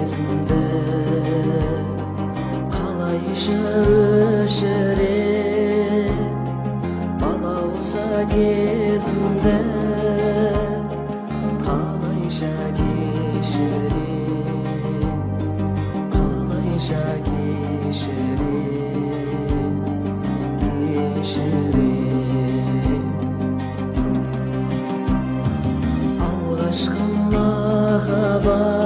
кезимде калайша өшөрөм, бала болса кезимде калайша кеширем, калайша кеширем, кеширем. Алгашкы махаббат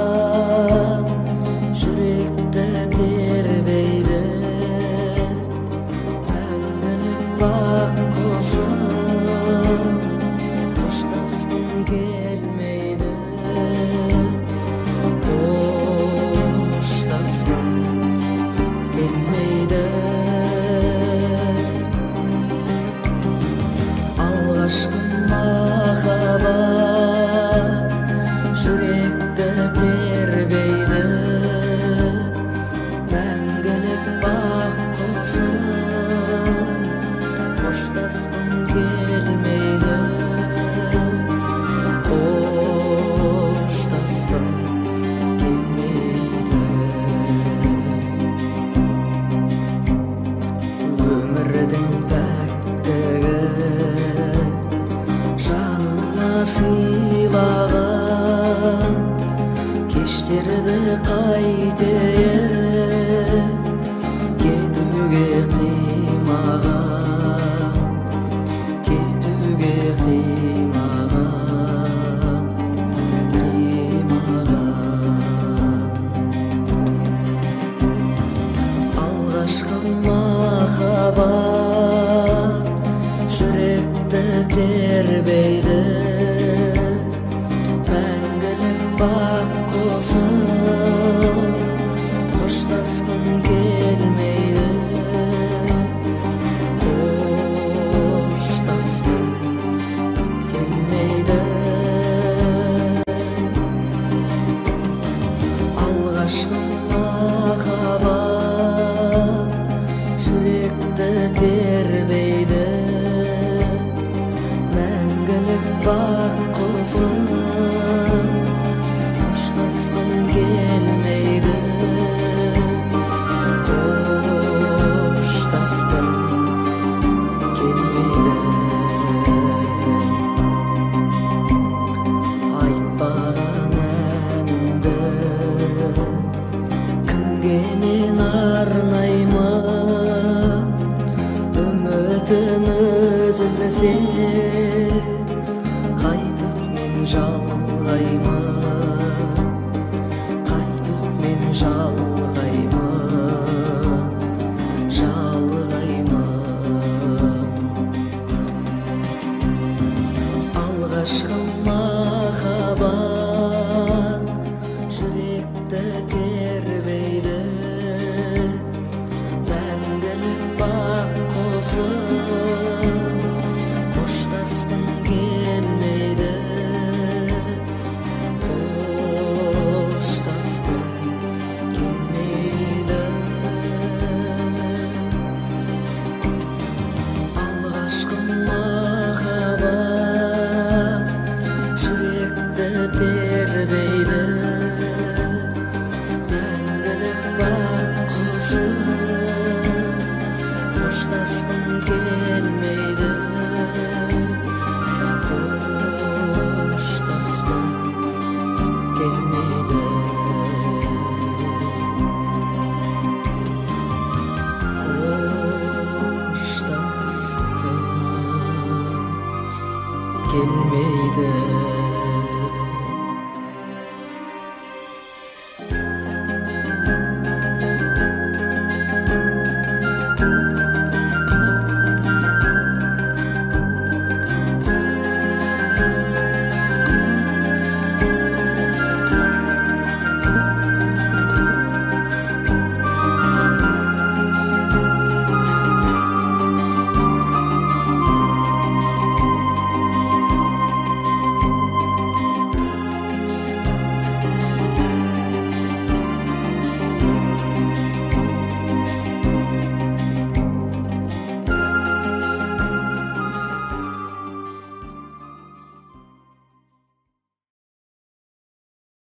жүректі тербейді, мәңгілік бақ қосып қоштасқым келмейді, қоштасқым келмейді. Алғашқы махаббат жүректі тербейді, мәңгілік бақ қосып қоштасқым келмейді, қоштасқым келмейді. Өмірдің пәктігі жаныма сыйлаған, кештерді қайтейін, кетуге қимаған, кетуге қимаған, қимаған. Алғашқы махаббат жүректі тербейді, мәңгілік бақ қосып қоштасқым келмейді, қоштасқым келмейді. Алғашқы махаббат жүректі тербейді, мәңгілік бақ қосып қоштасқым келмейді, қоштасқым келмейді. Айтпаған әнімді кімге мен арнаймын, үмітім үзілсе қайтып мен жалғаймын, қайтып мен жалғаймын, жалғаймын. Алғашқы махаббат жүректі тербейді, мәңгілік бақ қосып